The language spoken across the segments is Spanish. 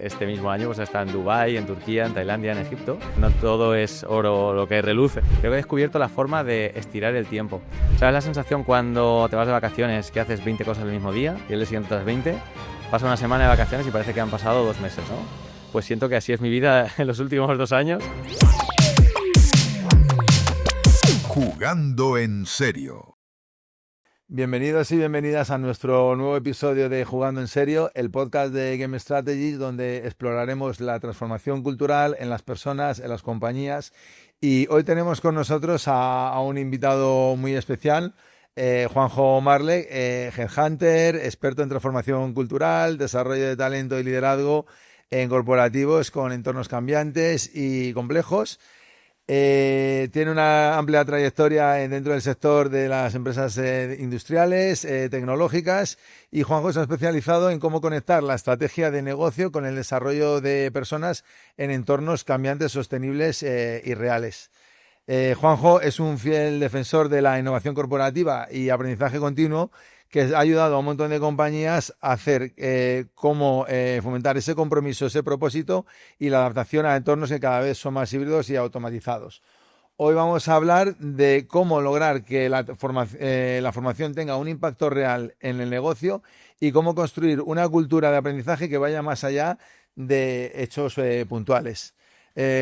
este mismo año pues he estado en Dubái, en Turquía, en Tailandia, en Egipto. No todo es oro lo que reluce. Creo que he descubierto la forma de estirar el tiempo. ¿Sabes la sensación cuando te vas de vacaciones que haces 20 cosas el mismo día y el día siguiente otras 20? Pasa una semana de vacaciones y parece que han pasado 2 meses, ¿no? Pues siento que así es mi vida en los últimos 2 años. Jugando en serio. Bienvenidos y bienvenidas a nuestro nuevo episodio de Jugando en Serio, el podcast de Game Strategy, donde exploraremos la transformación cultural en las personas, en las compañías. Y hoy tenemos con nosotros a un invitado muy especial, Juanjo Marle, headhunter, experto en transformación cultural, desarrollo de talento y liderazgo en corporativos con entornos cambiantes y complejos. Tiene una amplia trayectoria dentro del sector de las empresas industriales, tecnológicas, y Juanjo se ha especializado en cómo conectar la estrategia de negocio con el desarrollo de personas en entornos cambiantes, sostenibles y reales. Juanjo es un fiel defensor de la innovación corporativa y aprendizaje continuo, que ha ayudado a un montón de compañías a hacer cómo fomentar ese compromiso, ese propósito y la adaptación a entornos que cada vez son más híbridos y automatizados. Hoy vamos a hablar de cómo lograr que la formación tenga un impacto real en el negocio y cómo construir una cultura de aprendizaje que vaya más allá de hechos puntuales.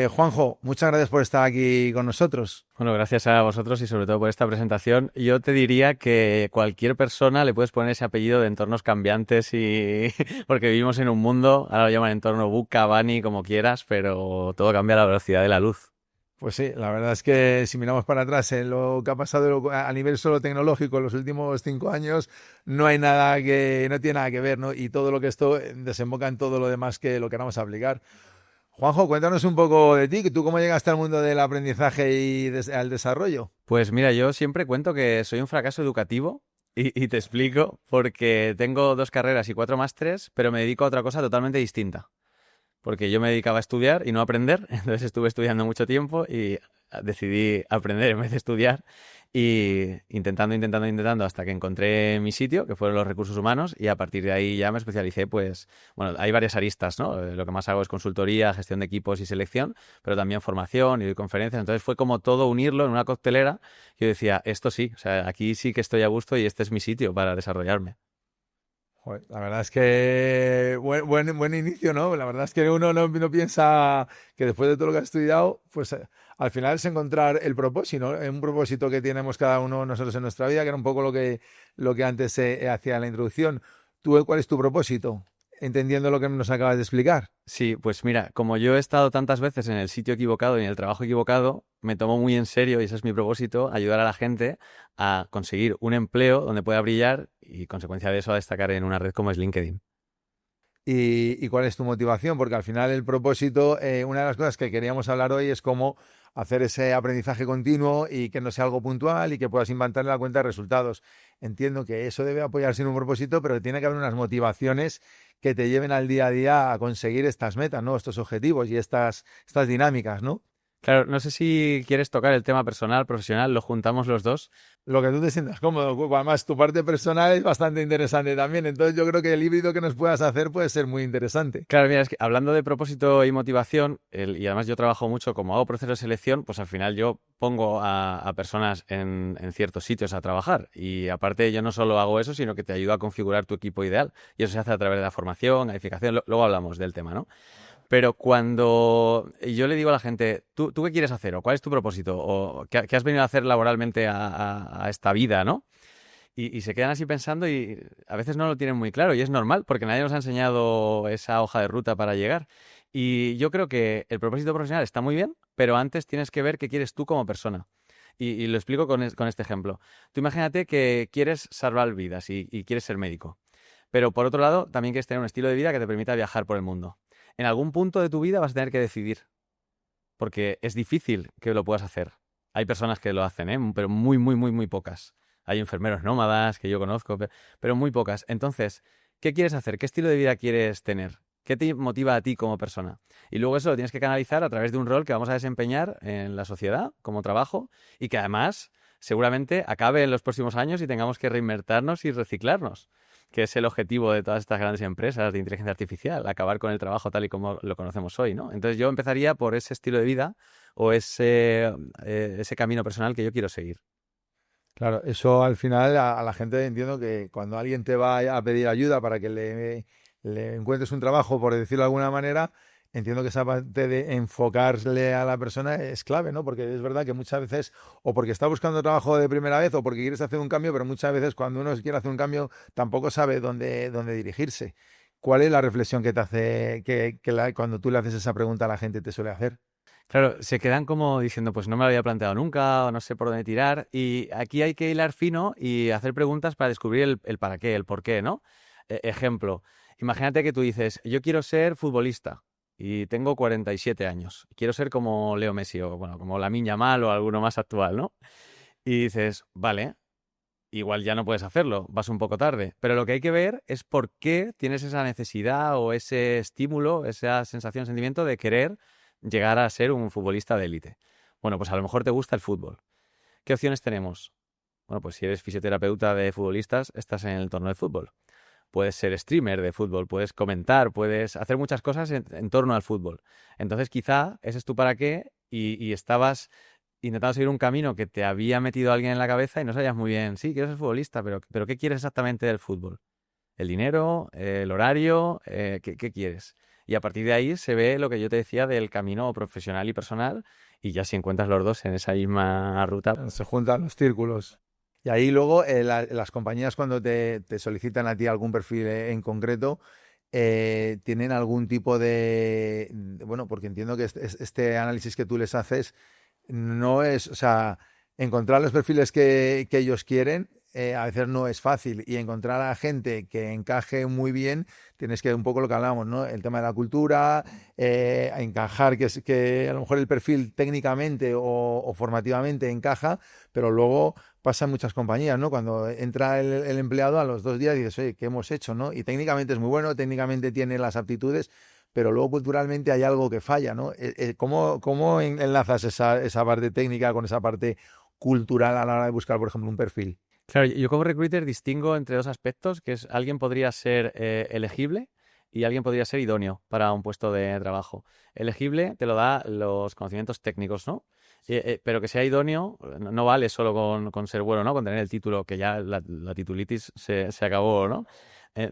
Juanjo, muchas gracias por estar aquí con nosotros. Bueno, gracias a vosotros y sobre todo por esta presentación. Yo te diría que cualquier persona le puedes poner ese apellido de entornos cambiantes y porque vivimos en un mundo, ahora lo llaman entorno VUCA, BANI, como quieras, pero todo cambia a la velocidad de la luz. Pues sí, la verdad es que si miramos para atrás en lo que ha pasado a nivel solo tecnológico en los últimos 5 años, no tiene nada que ver, ¿no? Y todo lo que esto desemboca en todo lo demás que lo queramos aplicar. Juanjo, cuéntanos un poco de ti, ¿tú cómo llegaste al mundo del aprendizaje y al desarrollo? Pues mira, yo siempre cuento que soy un fracaso educativo y te explico, porque tengo 2 carreras y 4 másteres, pero me dedico a otra cosa totalmente distinta. Porque yo me dedicaba a estudiar y no a aprender, entonces estuve estudiando mucho tiempo y decidí aprender en vez de estudiar y intentando hasta que encontré mi sitio, que fueron los recursos humanos, y a partir de ahí ya me especialicé, pues, bueno, hay varias aristas, ¿no? Lo que más hago es consultoría, gestión de equipos y selección, pero también formación y doy conferencias, entonces fue como todo unirlo en una coctelera. Yo decía, esto sí, o sea, aquí sí que estoy a gusto y este es mi sitio para desarrollarme. Joder, la verdad es que buen inicio, ¿no? La verdad es que uno no piensa que después de todo lo que ha estudiado, pues al final es encontrar el propósito, ¿no? Un propósito que tenemos cada uno de nosotros en nuestra vida, que era un poco lo que antes hacía en la introducción. ¿Tú cuál es tu propósito? Entendiendo lo que nos acabas de explicar. Sí, pues mira, como yo he estado tantas veces en el sitio equivocado y en el trabajo equivocado, me tomo muy en serio, y ese es mi propósito, ayudar a la gente a conseguir un empleo donde pueda brillar y, consecuencia de eso, a destacar en una red como es LinkedIn. ¿Y cuál es tu motivación? Porque al final el propósito, una de las cosas que queríamos hablar hoy es cómo hacer ese aprendizaje continuo y que no sea algo puntual y que puedas inventarle la cuenta de resultados. Entiendo que eso debe apoyarse en un propósito, pero tiene que haber unas motivaciones que te lleven al día a día a conseguir estas metas, ¿no? Estos objetivos y estas dinámicas, ¿no? Claro, no sé si quieres tocar el tema personal, profesional, lo juntamos los dos. Lo que tú te sientas cómodo. Además, tu parte personal es bastante interesante también. Entonces, yo creo que el híbrido que nos puedas hacer puede ser muy interesante. Claro, mira, es que hablando de propósito y motivación, y además yo trabajo mucho, como hago procesos de selección, pues al final yo pongo a personas en ciertos sitios a trabajar. Y aparte yo no solo hago eso, sino que te ayudo a configurar tu equipo ideal. Y eso se hace a través de la formación, gamificación. Luego hablamos del tema, ¿no? Pero cuando yo le digo a la gente, ¿tú qué quieres hacer? ¿O cuál es tu propósito? ¿O qué has venido a hacer laboralmente a esta vida, ¿no? Y se quedan así pensando y a veces no lo tienen muy claro. Y es normal, porque nadie nos ha enseñado esa hoja de ruta para llegar. Y yo creo que el propósito profesional está muy bien, pero antes tienes que ver qué quieres tú como persona. Y lo explico con este ejemplo. Tú imagínate que quieres salvar vidas y quieres ser médico. Pero por otro lado, también quieres tener un estilo de vida que te permita viajar por el mundo. En algún punto de tu vida vas a tener que decidir, porque es difícil que lo puedas hacer. Hay personas que lo hacen, pero muy, muy, muy, muy pocas. Hay enfermeros nómadas que yo conozco, pero muy pocas. Entonces, ¿qué quieres hacer? ¿Qué estilo de vida quieres tener? ¿Qué te motiva a ti como persona? Y luego eso lo tienes que canalizar a través de un rol que vamos a desempeñar en la sociedad como trabajo y que además seguramente acabe en los próximos años y tengamos que reinventarnos y reciclarnos. que es el objetivo de todas estas grandes empresas de inteligencia artificial, acabar con el trabajo tal y como lo conocemos hoy, ¿no? Entonces yo empezaría por ese estilo de vida o ese camino personal que yo quiero seguir. Claro, eso al final a la gente entiendo que cuando alguien te va a pedir ayuda para que le encuentres un trabajo, por decirlo de alguna manera, entiendo que esa parte de enfocarle a la persona es clave, ¿no? Porque es verdad que muchas veces, o porque está buscando trabajo de primera vez, o porque quieres hacer un cambio, pero muchas veces cuando uno quiere hacer un cambio tampoco sabe dónde dirigirse. ¿Cuál es la reflexión que te hace, cuando tú le haces esa pregunta a la gente te suele hacer? Claro, se quedan como diciendo, pues no me lo había planteado nunca o no sé por dónde tirar. Y aquí hay que hilar fino y hacer preguntas para descubrir el para qué, el por qué, ¿no? Ejemplo, imagínate que tú dices, yo quiero ser futbolista y tengo 47 años. Quiero ser como Leo Messi o, bueno, como Lamine Yamal o alguno más actual, ¿no? Y dices, vale, igual ya no puedes hacerlo, vas un poco tarde. Pero lo que hay que ver es por qué tienes esa necesidad o ese estímulo, esa sensación, sentimiento de querer llegar a ser un futbolista de élite. Bueno, pues a lo mejor te gusta el fútbol. ¿Qué opciones tenemos? Bueno, pues si eres fisioterapeuta de futbolistas, estás en el entorno del fútbol. Puedes ser streamer de fútbol, puedes comentar, puedes hacer muchas cosas en torno al fútbol. Entonces quizá ese es tu para qué y estabas intentando seguir un camino que te había metido alguien en la cabeza y no sabías muy bien, sí, quiero ser futbolista, pero ¿qué quieres exactamente del fútbol? ¿El dinero? ¿El horario? ¿Qué quieres? Y a partir de ahí se ve lo que yo te decía del camino profesional y personal y ya si encuentras los dos en esa misma ruta. Se juntan los círculos. Y ahí luego las compañías cuando te solicitan a ti algún perfil en concreto, tienen algún tipo bueno, porque entiendo que este análisis que tú les haces no es, o sea, encontrar los perfiles que ellos quieren a veces no es fácil y encontrar a gente que encaje muy bien, tienes que un poco lo que hablábamos, ¿no? El tema de la cultura, a encajar, que a lo mejor el perfil técnicamente o formativamente encaja, pero luego pasa en muchas compañías, ¿no? Cuando entra el empleado a los 2 días dices, oye, ¿qué hemos hecho, no? Y técnicamente es muy bueno, técnicamente tiene las aptitudes, pero luego culturalmente hay algo que falla, ¿no? ¿Cómo enlazas esa parte técnica con esa parte cultural a la hora de buscar, por ejemplo, un perfil? Claro, yo como recruiter distingo entre dos aspectos, que es alguien podría ser elegible y alguien podría ser idóneo para un puesto de trabajo. Elegible te lo da los conocimientos técnicos, ¿no? Pero que sea idóneo no vale solo con ser bueno, ¿no? Con tener el título, que ya la titulitis se acabó, ¿no?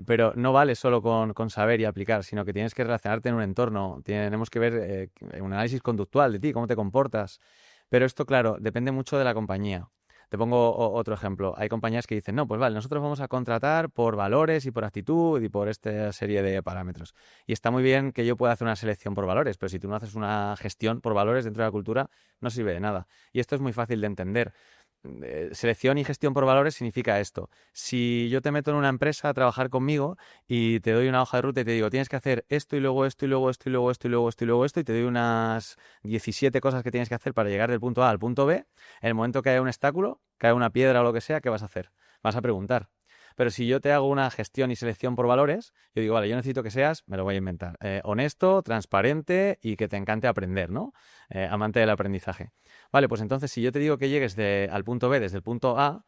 Pero no vale solo con saber y aplicar, sino que tienes que relacionarte en un entorno. Tenemos que ver un análisis conductual de ti, cómo te comportas. Pero esto, claro, depende mucho de la compañía. Te pongo otro ejemplo. Hay compañías que dicen, no, pues vale, nosotros vamos a contratar por valores y por actitud y por esta serie de parámetros. Y está muy bien que yo pueda hacer una selección por valores, pero si tú no haces una gestión por valores dentro de la cultura, no sirve de nada. Y esto es muy fácil de entender. Selección y gestión por valores significa esto. Si yo te meto en una empresa a trabajar conmigo y te doy una hoja de ruta y te digo, tienes que hacer esto y luego esto y luego esto y luego esto y luego esto y luego esto y te doy unas 17 cosas que tienes que hacer para llegar del punto A al punto B, en el momento que haya un obstáculo, que haya una piedra o lo que sea, ¿qué vas a hacer? Vas a preguntar. Pero si yo te hago una gestión y selección por valores, yo digo, vale, yo necesito que seas, me lo voy a inventar, honesto, transparente y que te encante aprender, ¿no? Amante del aprendizaje. Vale, pues entonces si yo te digo que llegues al punto B desde el punto A,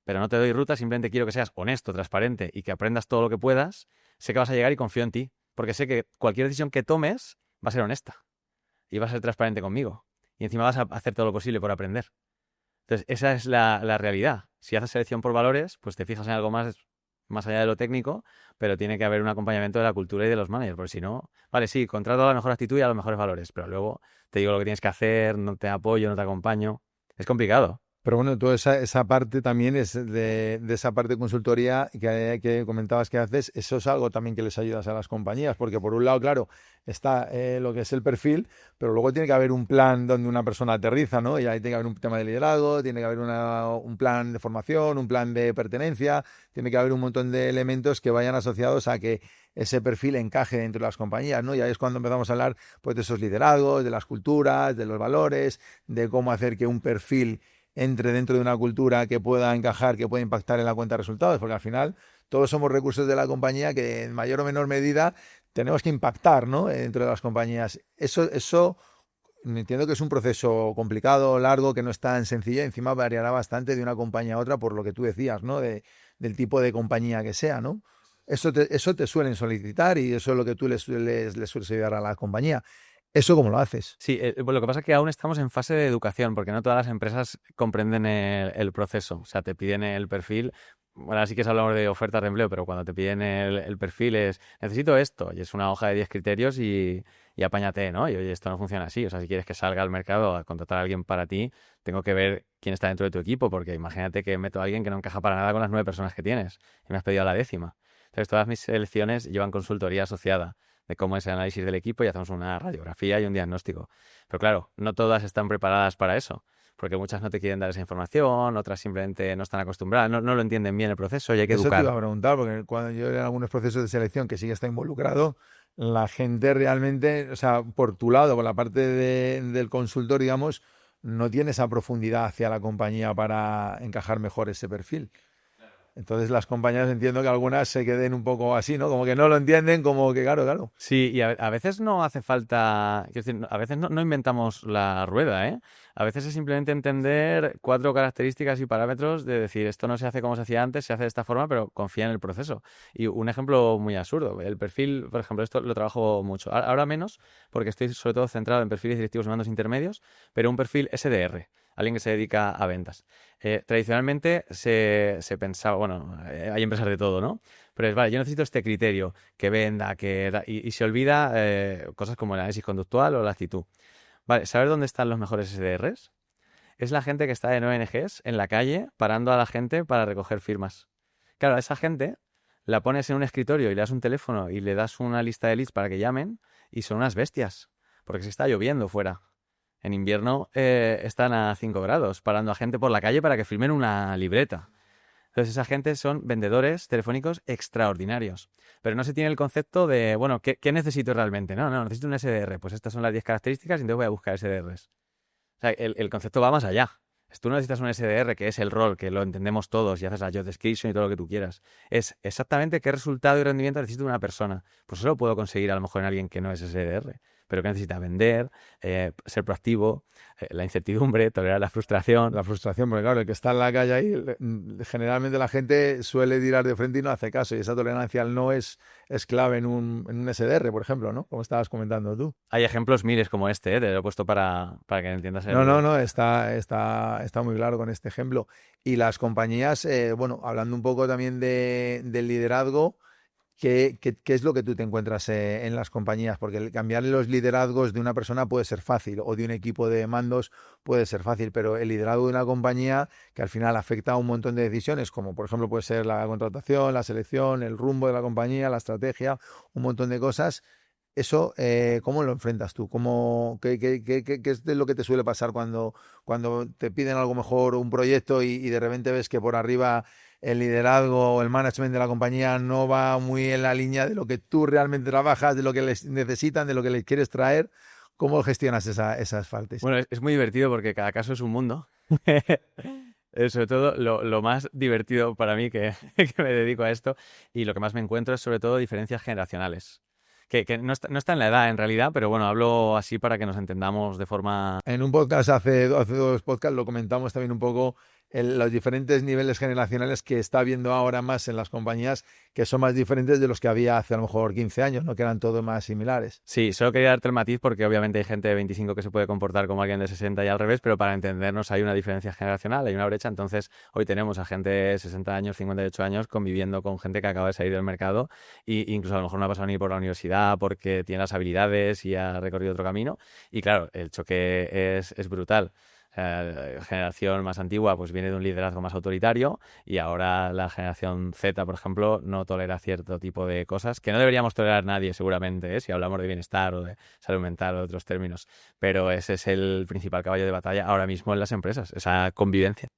pero no te doy ruta, simplemente quiero que seas honesto, transparente y que aprendas todo lo que puedas, sé que vas a llegar y confío en ti, porque sé que cualquier decisión que tomes va a ser honesta y vas a ser transparente conmigo. Y encima vas a hacer todo lo posible por aprender. Entonces, esa es la realidad. Si haces selección por valores, pues te fijas en algo más allá de lo técnico, pero tiene que haber un acompañamiento de la cultura y de los managers, porque si no, vale, sí, contrato a la mejor actitud y a los mejores valores, pero luego te digo lo que tienes que hacer, no te apoyo, no te acompaño. Es complicado. Pero bueno, toda esa parte también es de esa parte de consultoría que comentabas que haces, eso es algo también que les ayudas a las compañías, porque por un lado, claro, está lo que es el perfil, pero luego tiene que haber un plan donde una persona aterriza, ¿no? Y ahí tiene que haber un tema de liderazgo, tiene que haber un plan de formación, un plan de pertenencia, tiene que haber un montón de elementos que vayan asociados a que ese perfil encaje dentro de las compañías, ¿no? Y ahí es cuando empezamos a hablar pues, de esos liderazgos, de las culturas, de los valores, de cómo hacer que un perfil entre dentro de una cultura que pueda encajar, que pueda impactar en la cuenta de resultados, porque al final todos somos recursos de la compañía que en mayor o menor medida tenemos que impactar, ¿no? Dentro de las compañías. Eso entiendo que es un proceso complicado, largo, que no es tan sencillo, encima variará bastante de una compañía a otra por lo que tú decías, ¿no? De del tipo de compañía que sea, ¿no? Eso te suelen solicitar y eso es lo que tú les sueles ayudar a la compañía. ¿Eso cómo lo haces? Sí, pues lo que pasa es que aún estamos en fase de educación, porque no todas las empresas comprenden el proceso. O sea, te piden el perfil. Bueno, ahora sí que hablamos de ofertas de empleo, pero cuando te piden el perfil es, necesito esto, y es una hoja de 10 criterios y apáñate, ¿no? Y oye, esto no funciona así. O sea, si quieres que salga al mercado a contratar a alguien para ti, tengo que ver quién está dentro de tu equipo, porque imagínate que meto a alguien que no encaja para nada con las 9 personas que tienes y me has pedido a la 10ª. Entonces, todas mis selecciones llevan consultoría asociada de cómo es el análisis del equipo y hacemos una radiografía y un diagnóstico. Pero claro, no todas están preparadas para eso, porque muchas no te quieren dar esa información, otras simplemente no están acostumbradas, no lo entienden bien el proceso y hay que Eso te educar. iba a preguntar, porque cuando yo en algunos procesos de selección que sí que está involucrado, la gente realmente, o sea, por tu lado, por la parte del consultor, digamos, no tiene esa profundidad hacia la compañía para encajar mejor ese perfil. Entonces las compañías entiendo que algunas se queden un poco así, ¿no? Como que no lo entienden, como que claro. Sí, y a veces no hace falta, quiero decir, a veces no inventamos la rueda, ¿eh? A veces es simplemente entender 4 características y parámetros de decir, esto no se hace como se hacía antes, se hace de esta forma, pero confía en el proceso. Y un ejemplo muy absurdo, el perfil, por ejemplo, esto lo trabajo mucho, ahora menos, porque estoy sobre todo centrado en perfiles directivos y mandos intermedios, pero un perfil SDR, alguien que se dedica a ventas. Tradicionalmente se pensaba, bueno, hay empresas de todo, ¿no? Pero es, vale, yo necesito este criterio, que venda, y se olvida cosas como el análisis conductual o la actitud. Vale, ¿sabes dónde están los mejores SDRs? Es la gente que está en ONGs, en la calle, parando a la gente para recoger firmas. Claro, a esa gente la pones en un escritorio y le das un teléfono y le das una lista de leads para que llamen y son unas bestias, porque se está lloviendo fuera. En invierno están a 5 grados, parando a gente por la calle para que firmen una libreta. Entonces, esa gente son vendedores telefónicos extraordinarios. Pero no se tiene el concepto de, bueno, ¿qué necesito realmente? No, necesito un SDR. Pues estas son las 10 características y entonces voy a buscar SDRs. O sea, el concepto va más allá. Tú no necesitas un SDR, que es el rol, que lo entendemos todos y haces la job description y todo lo que tú quieras. Es exactamente qué resultado y rendimiento necesita una persona. Pues eso lo puedo conseguir a lo mejor en alguien que no es SDR, pero que necesita vender, ser proactivo, la incertidumbre, tolerar la frustración. La frustración, porque claro, el que está en la calle ahí, generalmente la gente suele tirar de frente y no hace caso, y esa tolerancia al no es clave en un SDR, por ejemplo, ¿no? Como estabas comentando tú. Hay ejemplos miles como este, te lo he puesto para que entiendas el... No, está muy claro con este ejemplo. Y las compañías, bueno, hablando un poco también del liderazgo, ¿qué es lo que tú te encuentras en las compañías? Porque el cambiar los liderazgos de una persona puede ser fácil, o de un equipo de mandos puede ser fácil, pero el liderazgo de una compañía que al final afecta a un montón de decisiones, como por ejemplo puede ser la contratación, la selección, el rumbo de la compañía, la estrategia, un montón de cosas. Eso, ¿cómo lo enfrentas tú? ¿Qué es de lo que te suele pasar cuando te piden algo mejor, un proyecto y de repente ves que por arriba el liderazgo o el management de la compañía no va muy en la línea de lo que tú realmente trabajas, de lo que les necesitan, de lo que les quieres traer? ¿Cómo gestionas esas partes? Bueno, es muy divertido porque cada caso es un mundo. Sobre todo lo más divertido para mí que me dedico a esto y lo que más me encuentro es sobre todo diferencias generacionales. Que no está en la edad en realidad, pero bueno, hablo así para que nos entendamos de forma... En un podcast, hace 2 podcasts, lo comentamos también un poco los diferentes niveles generacionales que está habiendo ahora más en las compañías, que son más diferentes de los que había hace a lo mejor 15 años, ¿no? Que eran todos más similares. Sí, solo quería darte el matiz porque obviamente hay gente de 25 que se puede comportar como alguien de 60 y al revés, pero para entendernos hay una diferencia generacional, hay una brecha. Entonces, hoy tenemos a gente de 60 años, 58 años conviviendo con gente que acaba de salir del mercado e incluso a lo mejor no ha pasado ni por la universidad porque tiene las habilidades y ha recorrido otro camino. Y claro, el choque es brutal. Generación más antigua pues viene de un liderazgo más autoritario y ahora la generación Z, por ejemplo, no tolera cierto tipo de cosas que no deberíamos tolerar nadie seguramente, si hablamos de bienestar o de salud mental o de otros términos, pero ese es el principal caballo de batalla ahora mismo en las empresas, esa convivencia.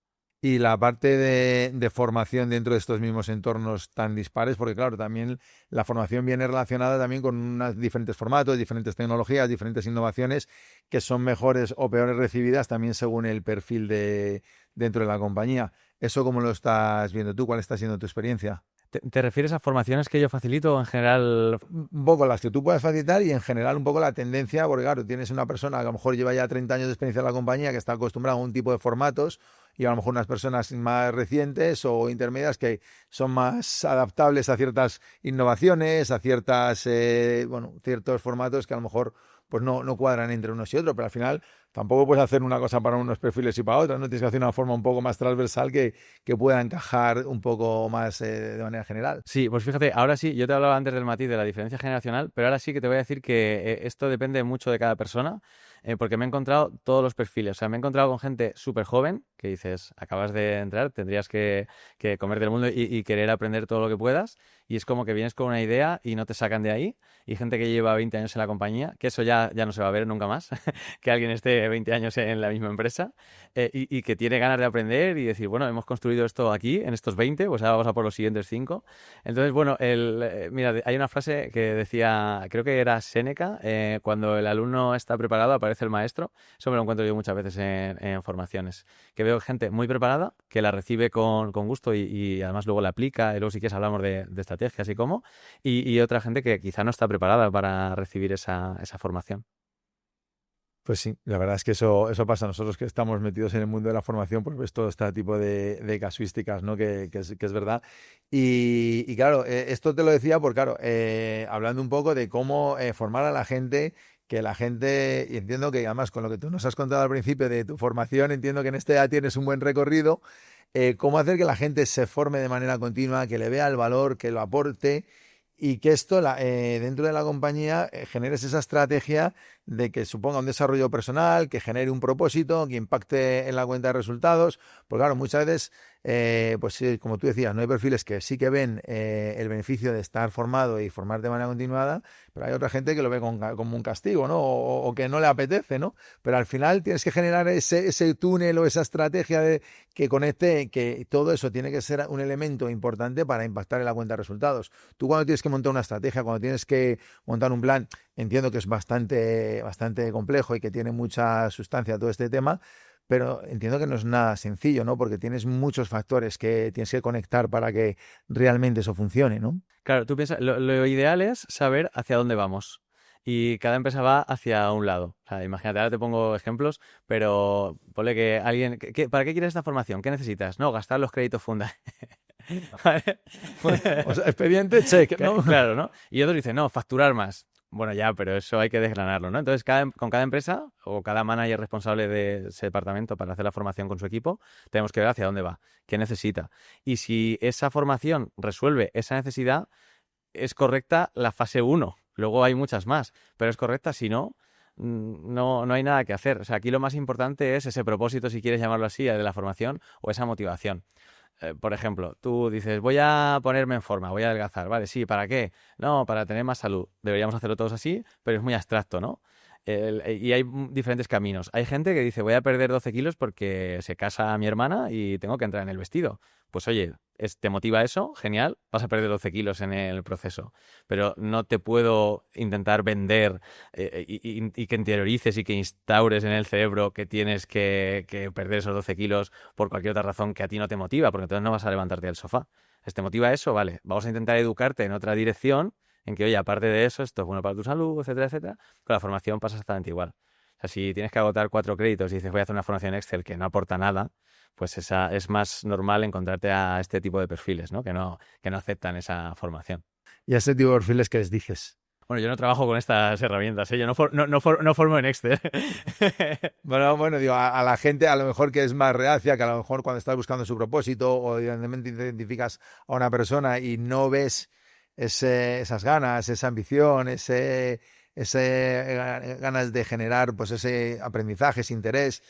Y la parte de formación dentro de estos mismos entornos tan dispares, porque claro, también la formación viene relacionada también con unos diferentes formatos, diferentes tecnologías, diferentes innovaciones que son mejores o peores recibidas también según el perfil dentro de la compañía. ¿Eso cómo lo estás viendo tú? ¿Cuál está siendo tu experiencia? ¿Te refieres a formaciones que yo facilito o en general? Un poco las que tú puedas facilitar y en general un poco la tendencia, porque claro, tienes una persona que a lo mejor lleva ya 30 años de experiencia en la compañía que está acostumbrada a un tipo de formatos y a lo mejor unas personas más recientes o intermedias que son más adaptables a ciertas innovaciones, a ciertos formatos que a lo mejor pues no cuadran entre unos y otros, pero al final tampoco puedes hacer una cosa para unos perfiles y para otros, ¿no? Tienes que hacer una forma un poco más transversal que pueda encajar un poco más de manera general. Sí, pues fíjate, ahora sí, yo te hablaba antes del matiz de la diferencia generacional, pero ahora sí que te voy a decir que esto depende mucho de cada persona, porque me he encontrado todos los perfiles. O sea, me he encontrado con gente súper joven, que dices, acabas de entrar, tendrías que comerte el mundo y querer aprender todo lo que puedas, y es como que vienes con una idea y no te sacan de ahí, y gente que lleva 20 años en la compañía, que eso ya no se va a ver nunca más, que alguien esté 20 años en la misma empresa, y que tiene ganas de aprender y decir, bueno, hemos construido esto aquí en estos 20, pues ahora vamos a por los siguientes 5. Entonces, bueno, mira, hay una frase que decía, creo que era Séneca, cuando el alumno está preparado aparece el maestro. Eso me lo encuentro yo muchas veces en formaciones, que veo gente muy preparada, que la recibe con gusto y además luego la aplica, y luego si quieres hablamos de estrategias y cómo, y otra gente que quizá no está preparada para recibir esa formación. Pues sí, la verdad es que eso pasa. Nosotros que estamos metidos en el mundo de la formación, pues ves todo este tipo de casuísticas, ¿no? Que es verdad. Y claro, esto te lo decía porque, claro, hablando un poco de cómo formar a la gente, que la gente, y entiendo que además con lo que tú nos has contado al principio de tu formación, entiendo que en este ya tienes un buen recorrido, cómo hacer que la gente se forme de manera continua, que le vea el valor, que lo aporte y que esto dentro de la compañía generes esa estrategia de que suponga un desarrollo personal, que genere un propósito, que impacte en la cuenta de resultados. Porque claro, muchas veces, pues sí, como tú decías, no hay perfiles que sí que ven el beneficio de estar formado y formar de manera continuada, pero hay otra gente que lo ve como un castigo, ¿no? O que no le apetece, ¿no? Pero al final tienes que generar ese túnel o esa estrategia que conecte, que todo eso tiene que ser un elemento importante para impactar en la cuenta de resultados. Tú cuando tienes que montar una estrategia, cuando tienes que montar un plan, entiendo que es bastante complejo y que tiene mucha sustancia todo este tema, pero entiendo que no es nada sencillo, ¿no? Porque tienes muchos factores que tienes que conectar para que realmente eso funcione, ¿no? Claro, tú piensas, lo ideal es saber hacia dónde vamos. Y cada empresa va hacia un lado. O sea, imagínate, ahora te pongo ejemplos, pero ponle que alguien... ¿Para qué quieres esta formación? ¿Qué necesitas? No, gastar los créditos Funda. ¿Vale? O sea, expediente, check, ¿no? Claro, ¿no? Y otros dicen, no, facturar más. Bueno, ya, pero eso hay que desgranarlo, ¿no? Entonces, con cada empresa o cada manager responsable de ese departamento para hacer la formación con su equipo, tenemos que ver hacia dónde va, qué necesita. Y si esa formación resuelve esa necesidad, es correcta la fase 1. Luego hay muchas más, pero es correcta. Si no, no hay nada que hacer. O sea, aquí lo más importante es ese propósito, si quieres llamarlo así, de la formación o esa motivación. Por ejemplo, tú dices, voy a ponerme en forma, voy a adelgazar, ¿vale? Sí, ¿para qué? No, para tener más salud. Deberíamos hacerlo todos así, pero es muy abstracto, ¿no? Y hay diferentes caminos. Hay gente que dice, voy a perder 12 kilos porque se casa mi hermana y tengo que entrar en el vestido. Pues oye, ¿te motiva eso? Genial, vas a perder 12 kilos en el proceso. Pero no te puedo intentar vender y que interiorices y que instaures en el cerebro que tienes que perder esos 12 kilos por cualquier otra razón que a ti no te motiva, porque entonces no vas a levantarte del sofá. ¿Te motiva eso? Vale, vamos a intentar educarte en otra dirección en que, oye, aparte de eso, esto es bueno para tu salud, etcétera, etcétera. Con la formación pasa exactamente igual. O sea, si tienes que agotar 4 créditos y dices voy a hacer una formación Excel que no aporta nada, pues es más normal encontrarte a este tipo de perfiles, ¿no? Que no aceptan esa formación. Y a ese tipo de perfiles que les dices. Bueno, yo no trabajo con estas herramientas, ¿eh? Yo no formo en Excel. Bueno, digo, a la gente a lo mejor que es más reacia, que a lo mejor cuando estás buscando su propósito o evidentemente identificas a una persona y no ves esas ganas, esa ambición, ese ganas de generar pues ese aprendizaje, ese interés.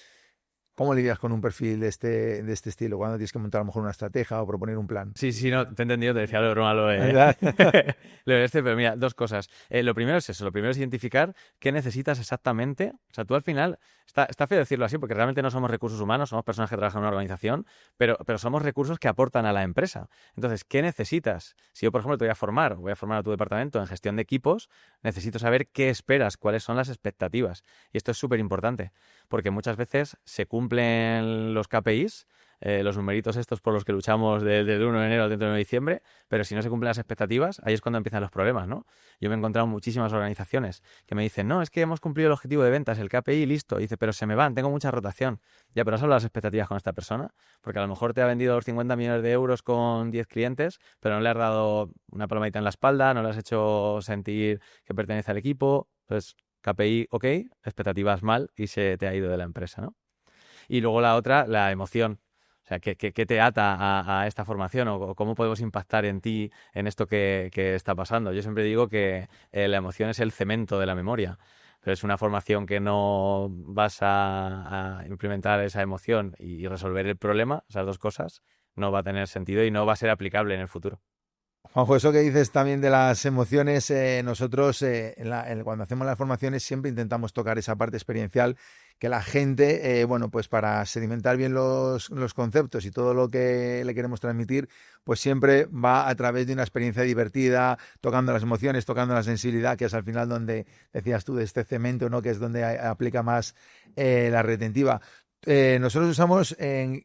¿Cómo lidias con un perfil de este estilo? Cuando tienes que montar a lo mejor una estrategia o proponer un plan. Sí, no, te he entendido, te decía lo de broma, lo de pero mira, dos cosas. Lo primero es eso, lo primero es identificar qué necesitas exactamente. O sea, tú al final, está feo decirlo así, porque realmente no somos recursos humanos, somos personas que trabajan en una organización, pero somos recursos que aportan a la empresa. Entonces, ¿qué necesitas? Si yo, por ejemplo, te voy a formar a tu departamento en gestión de equipos, necesito saber qué esperas, cuáles son las expectativas. Y esto es súper importante, porque muchas veces se cumplen los KPIs, los numeritos estos por los que luchamos desde el 1 de enero al 31 de diciembre, pero si no se cumplen las expectativas, ahí es cuando empiezan los problemas, ¿no? Yo me he encontrado muchísimas organizaciones que me dicen, no, es que hemos cumplido el objetivo de ventas, el KPI, listo. Y dice, pero se me van, tengo mucha rotación. Ya, pero has hablado de las expectativas con esta persona, porque a lo mejor te ha vendido los 50 millones de euros con 10 clientes, pero no le has dado una palmadita en la espalda, no le has hecho sentir que pertenece al equipo. Entonces, KPI, ok, expectativas mal y se te ha ido de la empresa, ¿no? Y luego la otra, la emoción. O sea, ¿qué te ata a esta formación o cómo podemos impactar en ti en esto que está pasando? Yo siempre digo que la emoción es el cemento de la memoria. Pero es una formación que no vas a implementar esa emoción y resolver el problema, esas dos cosas, no va a tener sentido y no va a ser aplicable en el futuro. Juanjo, eso que dices también de las emociones, nosotros cuando hacemos las formaciones siempre intentamos tocar esa parte experiencial, que la gente, bueno, pues para sedimentar bien los conceptos y todo lo que le queremos transmitir, pues siempre va a través de una experiencia divertida, tocando las emociones, tocando la sensibilidad, que es al final donde decías tú de este cemento, ¿no? Que es donde aplica más la retentiva. Nosotros usamos en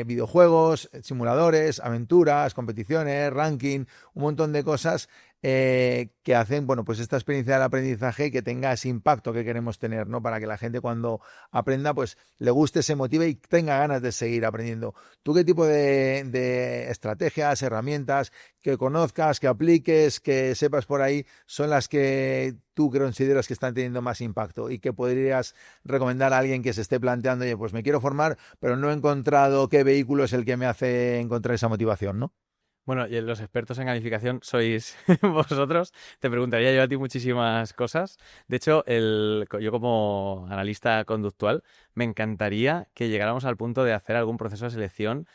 videojuegos, simuladores, aventuras, competiciones, ranking, un montón de cosas que hacen, bueno, pues esta experiencia del aprendizaje que tenga ese impacto que queremos tener, ¿no? Para que la gente cuando aprenda, pues le guste, se motive y tenga ganas de seguir aprendiendo. ¿Tú qué tipo de estrategias, herramientas que conozcas, que apliques, que sepas por ahí, son las que tú consideras que están teniendo más impacto y que podrías recomendar a alguien que se esté planteando, oye, pues me quiero formar, pero no he encontrado qué vehículo es el que me hace encontrar esa motivación, ¿no? Bueno, y los expertos en gamificación sois vosotros. Te preguntaría yo a ti muchísimas cosas. De hecho, yo como analista conductual, me encantaría que llegáramos al punto de hacer algún proceso de selección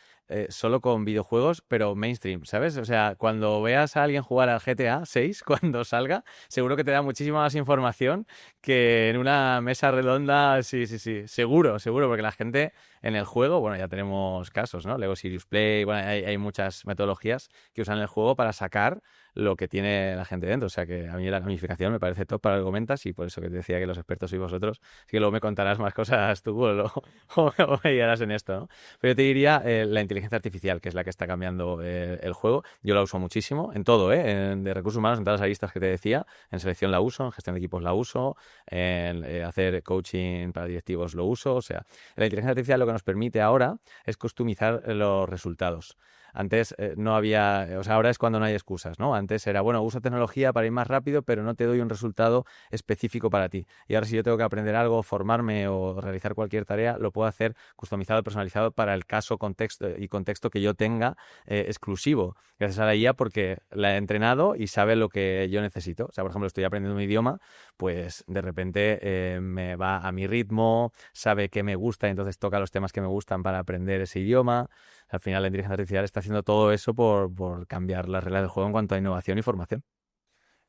solo con videojuegos, pero mainstream, ¿sabes? O sea, cuando veas a alguien jugar al GTA 6, cuando salga, seguro que te da muchísima más información que en una mesa redonda. Sí, sí, sí, seguro, seguro, porque la gente en el juego, bueno, ya tenemos casos, ¿no? Lego Serious Play, bueno, hay muchas metodologías que usan el juego para sacar lo que tiene la gente dentro. O sea que a mí la gamificación me parece top para lo que comentas y por eso que te decía que los expertos sois vosotros. Así que luego me contarás más cosas tú o me guiarás en esto, ¿no? Pero yo te diría la inteligencia artificial, que es la que está cambiando el juego. Yo la uso muchísimo en todo, de recursos humanos, en todas las aristas que te decía. En selección la uso, en gestión de equipos la uso, en hacer coaching para directivos lo uso. O sea, la inteligencia artificial lo que nos permite ahora es customizar los resultados. Antes no había, o sea, ahora es cuando no hay excusas, ¿no? Antes era, bueno, uso tecnología para ir más rápido, pero no te doy un resultado específico para ti. Y ahora si yo tengo que aprender algo, formarme o realizar cualquier tarea, lo puedo hacer customizado, personalizado para el caso, contexto que yo tenga exclusivo, gracias a la IA, porque la he entrenado y sabe lo que yo necesito. O sea, por ejemplo, estoy aprendiendo un idioma, pues de repente me va a mi ritmo, sabe qué me gusta, entonces toca los temas que me gustan para aprender ese idioma. Al final la inteligencia artificial está haciendo todo eso por cambiar las reglas del juego en cuanto a innovación y formación.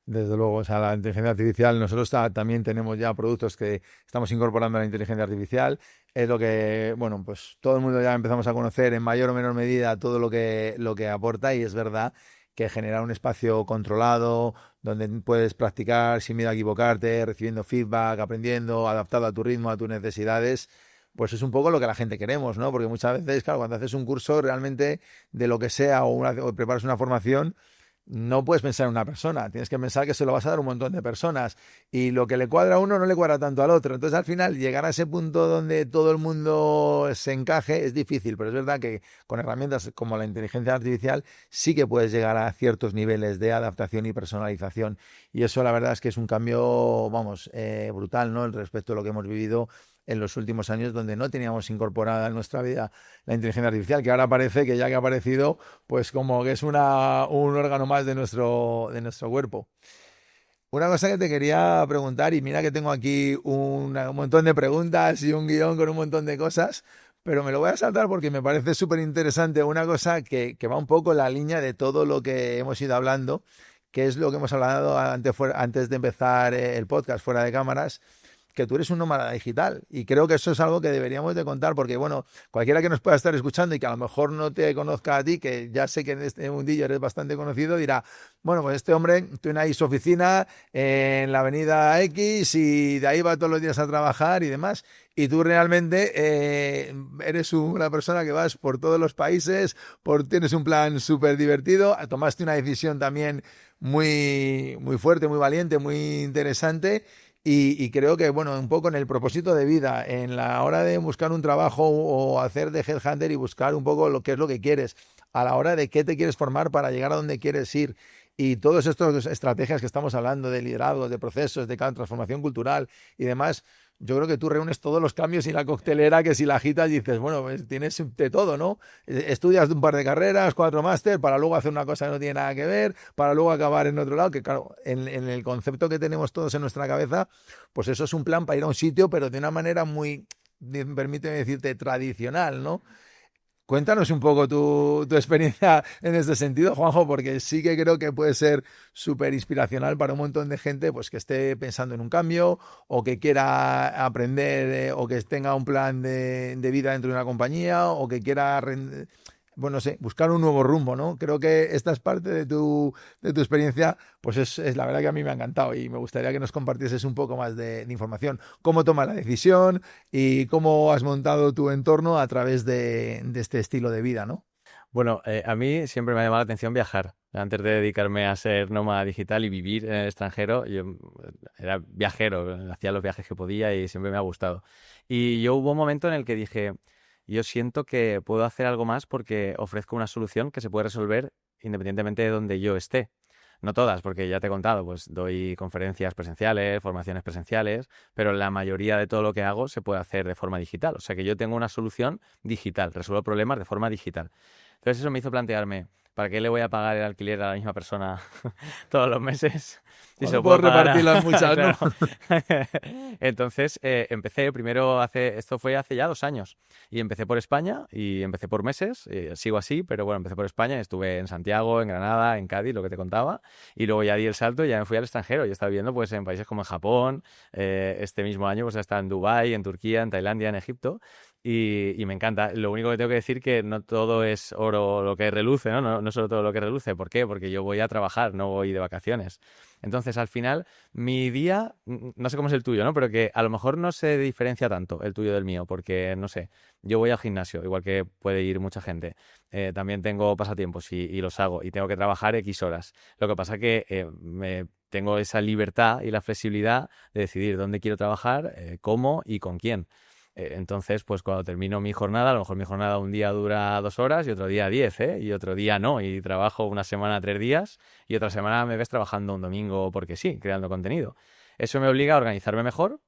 Desde luego, o sea, la inteligencia artificial, nosotros también tenemos ya productos que estamos incorporando a la inteligencia artificial. Es lo que, bueno, pues todo el mundo ya empezamos a conocer en mayor o menor medida todo lo que aporta y es verdad que generar un espacio controlado donde puedes practicar sin miedo a equivocarte, recibiendo feedback, aprendiendo, adaptado a tu ritmo, a tus necesidades, pues es un poco lo que la gente queremos, ¿no? Porque muchas veces, claro, cuando haces un curso realmente de lo que sea o preparas una formación, no puedes pensar en una persona, tienes que pensar que se lo vas a dar a un montón de personas y lo que le cuadra a uno no le cuadra tanto al otro. Entonces, al final, llegar a ese punto donde todo el mundo se encaje es difícil, pero es verdad que con herramientas como la inteligencia artificial sí que puedes llegar a ciertos niveles de adaptación y personalización. Y eso, la verdad, es que es un cambio, vamos, brutal, ¿no? Respecto a lo que hemos vivido en los últimos años, donde no teníamos incorporada en nuestra vida la inteligencia artificial, que ahora parece que ya que ha aparecido, pues como que es un órgano más de nuestro cuerpo. Una cosa que te quería preguntar, y mira que tengo aquí un montón de preguntas y un guión con un montón de cosas, pero me lo voy a saltar porque me parece súper interesante una cosa que va un poco en la línea de todo lo que hemos ido hablando, que es lo que hemos hablado antes de empezar el podcast fuera de cámaras, que tú eres un nómada digital. Y creo que eso es algo que deberíamos de contar, porque bueno, cualquiera que nos pueda estar escuchando y que a lo mejor no te conozca a ti, que ya sé que en este mundillo eres bastante conocido, dirá, bueno, pues este hombre tiene ahí su oficina en la avenida X y de ahí va todos los días a trabajar y demás. Y tú realmente eres una persona que vas por todos los países, tienes un plan súper divertido, tomaste una decisión también muy, muy fuerte, muy valiente, muy interesante. Y creo que, bueno, un poco en el propósito de vida, en la hora de buscar un trabajo o hacer de headhunter y buscar un poco lo que es lo que quieres, a la hora de qué te quieres formar para llegar a donde quieres ir. Y todas estas estrategias que estamos hablando de liderazgo, de procesos, de transformación cultural y demás, yo creo que tú reúnes todos los cambios y la coctelera que si la agitas dices, bueno, pues tienes de todo, ¿no? Estudias un par de carreras, 4 máster, para luego hacer una cosa que no tiene nada que ver, para luego acabar en otro lado, que claro, en el concepto que tenemos todos en nuestra cabeza, pues eso es un plan para ir a un sitio, pero de una manera muy, permíteme decirte, tradicional, ¿no? Cuéntanos un poco tu experiencia en este sentido, Juanjo, porque sí que creo que puede ser súper inspiracional para un montón de gente pues, que esté pensando en un cambio o que quiera aprender o que tenga un plan de vida dentro de una compañía o que quiera, bueno, no sé, buscar un nuevo rumbo, ¿no? Creo que esta es parte de tu experiencia, pues es la verdad que a mí me ha encantado y me gustaría que nos compartieses un poco más de información. ¿Cómo tomas la decisión y cómo has montado tu entorno a través de este estilo de vida, ¿no? Bueno, a mí siempre me ha llamado la atención viajar. Antes de dedicarme a ser nómada digital y vivir en el extranjero, yo era viajero, hacía los viajes que podía y siempre me ha gustado. Y yo hubo un momento en el que dije, yo siento que puedo hacer algo más porque ofrezco una solución que se puede resolver independientemente de donde yo esté. No todas, porque ya te he contado, pues doy conferencias presenciales, formaciones presenciales, pero la mayoría de todo lo que hago se puede hacer de forma digital. O sea que yo tengo una solución digital, resuelvo problemas de forma digital. Entonces eso me hizo plantearme, ¿para qué le voy a pagar el alquiler a la misma persona todos los meses? Si se Cuando lo puedo puedo pagar repartirlo en muchas, ¿no? Claro. Entonces empecé primero, esto fue hace ya 2 años, y empecé por España y empecé por meses, sigo así, pero bueno, empecé por España, estuve en Santiago, en Granada, en Cádiz, lo que te contaba, y luego ya di el salto y ya me fui al extranjero. Yo estaba viviendo pues en países como en Japón, este mismo año pues he estado en Dubái, en Turquía, en Tailandia, en Egipto. Y me encanta. Lo único que tengo que decir que no todo es oro lo que reluce, ¿no? No solo todo lo que reluce. ¿Por qué? Porque yo voy a trabajar, no voy de vacaciones. Entonces, al final, mi día, no sé cómo es el tuyo, ¿no? Pero que a lo mejor no se diferencia tanto el tuyo del mío, porque, no sé, yo voy al gimnasio, igual que puede ir mucha gente. También tengo pasatiempos y los hago, y tengo que trabajar X horas. Lo que pasa que tengo esa libertad y la flexibilidad de decidir dónde quiero trabajar, cómo y con quién. Entonces, pues cuando termino mi jornada, a lo mejor mi jornada un día dura 2 horas y otro día 10, ¿eh? Y otro día no, y trabajo una semana 3 días y otra semana me ves trabajando un domingo porque sí, creando contenido. Eso me obliga a organizarme mejor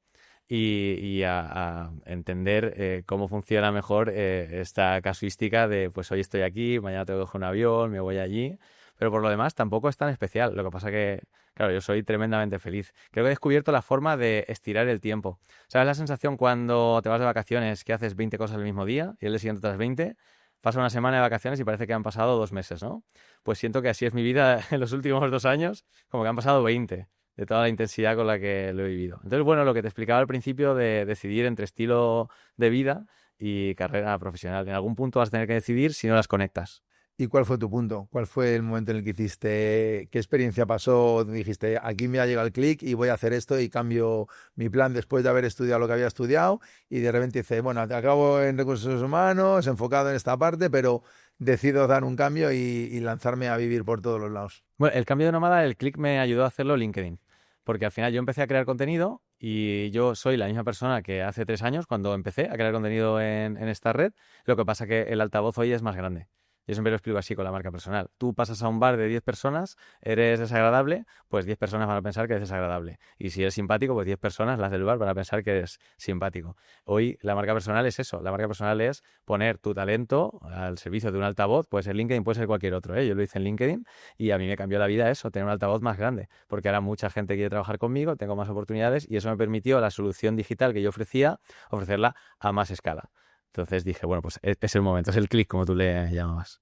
y a entender cómo funciona mejor esta casuística de, pues hoy estoy aquí, mañana tengo que coger un avión, me voy allí. Pero por lo demás tampoco es tan especial. Lo que pasa que, claro, yo soy tremendamente feliz. Creo que he descubierto la forma de estirar el tiempo. ¿Sabes la sensación cuando te vas de vacaciones que haces 20 cosas el mismo día y el día siguiente otras 20? Pasa una semana de vacaciones y parece que han pasado 2 meses, ¿no? Pues siento que así es mi vida en los últimos 2 años, como que han pasado 20 de toda la intensidad con la que lo he vivido. Entonces, bueno, lo que te explicaba al principio de decidir entre estilo de vida y carrera profesional. En algún punto vas a tener que decidir si no las conectas. ¿Y cuál fue tu punto? ¿Cuál fue el momento en el que hiciste, qué experiencia pasó? Dijiste, aquí me ha llegado el clic y voy a hacer esto y cambio mi plan después de haber estudiado lo que había estudiado y de repente dice, bueno, te acabo en recursos humanos, enfocado en esta parte, pero decido dar un cambio y lanzarme a vivir por todos los lados. Bueno, el cambio de nómada, el click me ayudó a hacerlo LinkedIn, porque al final yo empecé a crear contenido y yo soy la misma persona que hace 3 años cuando empecé a crear contenido en esta red. Lo que pasa que el altavoz hoy es más grande. Yo siempre lo explico así con la marca personal. Tú pasas a un bar de 10 personas, eres desagradable, pues 10 personas van a pensar que eres desagradable. Y si eres simpático, pues 10 personas, las del bar, van a pensar que eres simpático. Hoy la marca personal es eso. La marca personal es poner tu talento al servicio de un altavoz. Puede ser LinkedIn, puede ser cualquier otro, ¿eh? Yo lo hice en LinkedIn y a mí me cambió la vida eso, tener un altavoz más grande. Porque ahora mucha gente quiere trabajar conmigo, tengo más oportunidades y eso me permitió la solución digital que yo ofrecía, ofrecerla a más escala. Entonces dije, bueno, pues es el momento, es el clic, como tú le llamabas.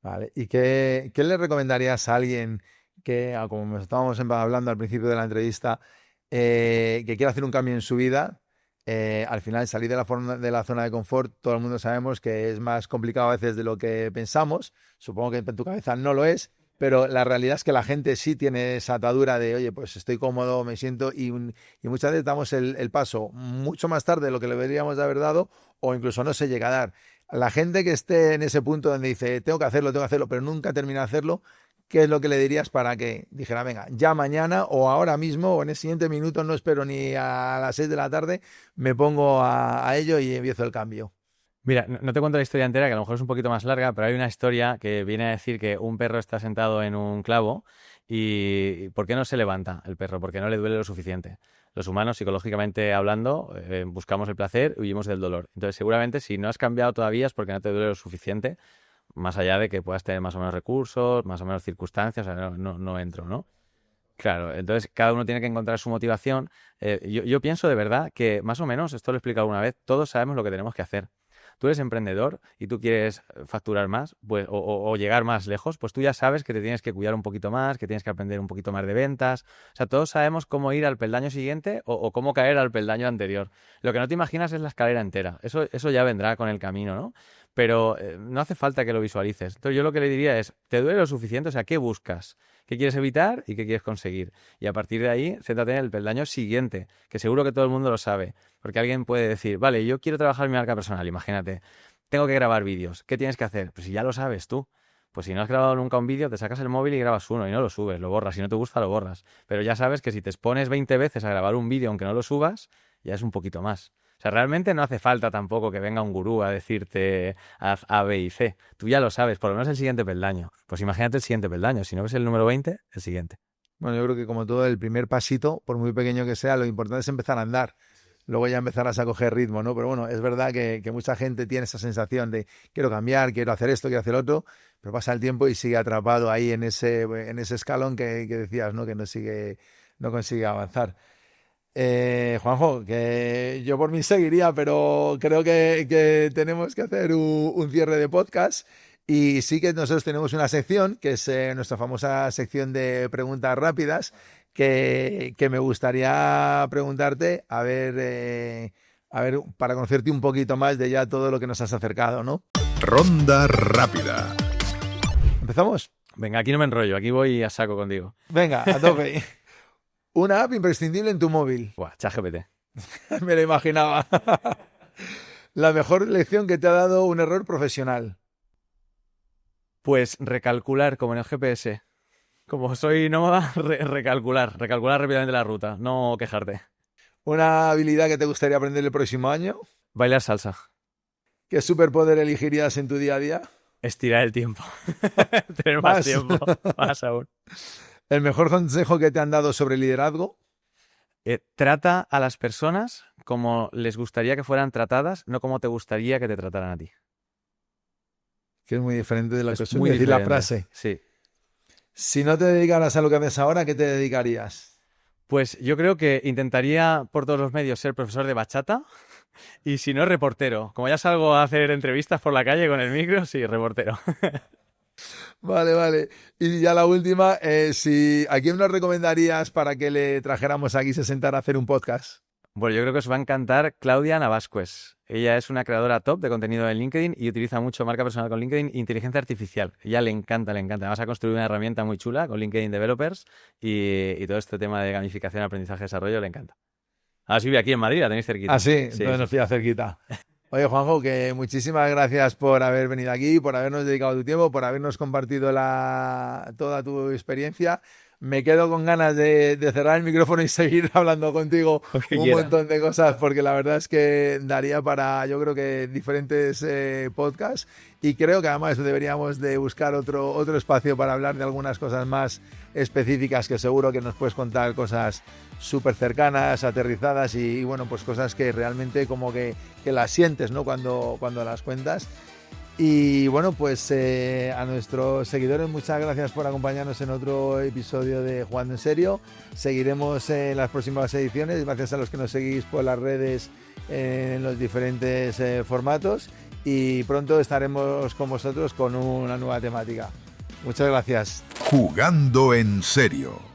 Vale. ¿Y qué le recomendarías a alguien que, como estábamos hablando al principio de la entrevista, que quiere hacer un cambio en su vida, al final salir de la zona de confort, todo el mundo sabemos que es más complicado a veces de lo que pensamos. Supongo que en tu cabeza no lo es, pero la realidad es que la gente sí tiene esa atadura de, oye, pues estoy cómodo, me siento, y muchas veces damos el paso mucho más tarde de lo que le deberíamos de haber dado, o incluso no se llega a dar. La gente que esté en ese punto donde dice, tengo que hacerlo, pero nunca termina de hacerlo, ¿qué es lo que le dirías para que dijera, venga, ya mañana o ahora mismo o en el siguiente minuto, no espero ni a las 6 de la tarde, me pongo a ello y empiezo el cambio? Mira, no te cuento la historia entera, que a lo mejor es un poquito más larga, pero hay una historia que viene a decir que un perro está sentado en un clavo y ¿por qué no se levanta el perro? Porque no le duele lo suficiente. Los humanos, psicológicamente hablando, buscamos el placer y huimos del dolor. Entonces, seguramente, si no has cambiado todavía es porque no te duele lo suficiente, más allá de que puedas tener más o menos recursos, más o menos circunstancias, o sea, no entro, ¿no? Claro, entonces cada uno tiene que encontrar su motivación. Yo pienso de verdad que más o menos, esto lo he explicado alguna vez, todos sabemos lo que tenemos que hacer. Tú eres emprendedor y tú quieres facturar más pues, o llegar más lejos, pues tú ya sabes que te tienes que cuidar un poquito más, que tienes que aprender un poquito más de ventas. O sea, todos sabemos cómo ir al peldaño siguiente o cómo caer al peldaño anterior. Lo que no te imaginas es la escalera entera. Eso ya vendrá con el camino, ¿no? Pero no hace falta que lo visualices. Entonces yo lo que le diría es, ¿te duele lo suficiente? O sea, ¿qué buscas? ¿Qué quieres evitar y qué quieres conseguir? Y a partir de ahí, céntrate en el peldaño siguiente, que seguro que todo el mundo lo sabe. Porque alguien puede decir, vale, yo quiero trabajar mi marca personal, imagínate, tengo que grabar vídeos, ¿qué tienes que hacer? Pues si ya lo sabes tú. Pues si no has grabado nunca un vídeo, te sacas el móvil y grabas uno y no lo subes, lo borras. Si no te gusta, lo borras. Pero ya sabes que si te expones 20 veces a grabar un vídeo aunque no lo subas, ya es un poquito más. O sea, realmente no hace falta tampoco que venga un gurú a decirte haz A, B y C. Tú ya lo sabes, por lo menos el siguiente peldaño. Pues imagínate el siguiente peldaño. Si no ves el número 20, el siguiente. Bueno, yo creo que como todo, el primer pasito, por muy pequeño que sea, lo importante es empezar a andar. Luego ya empezarás a coger ritmo, ¿no? Pero bueno, es verdad que mucha gente tiene esa sensación de quiero cambiar, quiero hacer esto, quiero hacer otro, pero pasa el tiempo y sigue atrapado ahí en ese escalón que decías, ¿no? Que no consigue avanzar. Juanjo, que yo por mí seguiría, pero creo que tenemos que hacer un cierre de podcast. Y sí que nosotros tenemos una sección, que es nuestra famosa sección de preguntas rápidas, que me gustaría preguntarte, a ver, para conocerte un poquito más de ya todo lo que nos has acercado, ¿no? Ronda rápida. ¿Empezamos? Venga, aquí no me enrollo, aquí voy a saco contigo. Venga, a tope. Una app imprescindible en tu móvil. Buah, ChatGPT. Me lo imaginaba. La mejor lección que te ha dado un error profesional. Pues recalcular, como en el GPS. Como soy nómada, recalcular rápidamente la ruta, no quejarte. ¿Una habilidad que te gustaría aprender el próximo año? Bailar salsa. ¿Qué superpoder elegirías en tu día a día? Estirar el tiempo. Tener más tiempo, más aún. ¿El mejor consejo que te han dado sobre liderazgo? Trata a las personas como les gustaría que fueran tratadas, no como te gustaría que te trataran a ti. Que es muy diferente de lo que Es suele muy decir la diferente. frase. Sí. Si no te dedicaras a lo que haces ahora, ¿a qué te dedicarías? Pues yo creo que intentaría por todos los medios ser profesor de bachata y si no, reportero. Como ya salgo a hacer entrevistas por la calle con el micro, sí, reportero. Vale. Y ya la última, ¿a quién nos recomendarías para que le trajéramos aquí, se sentara a hacer un podcast? Bueno, yo creo que os va a encantar Claudia Navascues. Ella es una creadora top de contenido en LinkedIn y utiliza mucho marca personal con LinkedIn e inteligencia artificial. Ella le encanta. Además ha construido una herramienta muy chula con LinkedIn Developers y todo este tema de gamificación, aprendizaje, desarrollo le encanta. Ahora sí vive aquí en Madrid, la tenéis cerquita. Ah, sí, entonces nos pilla cerquita. Oye, Juanjo, que muchísimas gracias por haber venido aquí, por habernos dedicado tu tiempo, por habernos compartido toda tu experiencia. Me quedo con ganas de cerrar el micrófono y seguir hablando contigo un montón de cosas, porque la verdad es que daría para, yo creo que diferentes podcasts, y creo que además deberíamos de buscar otro espacio para hablar de algunas cosas más específicas, que seguro que nos puedes contar cosas súper cercanas, aterrizadas y bueno, pues cosas que realmente como que las sientes, ¿no? Cuando las cuentas. Y bueno, pues a nuestros seguidores, muchas gracias por acompañarnos en otro episodio de Jugando en Serio. Seguiremos en las próximas ediciones, gracias a los que nos seguís por las redes en los diferentes formatos, y pronto estaremos con vosotros con una nueva temática. Muchas gracias. Jugando en Serio.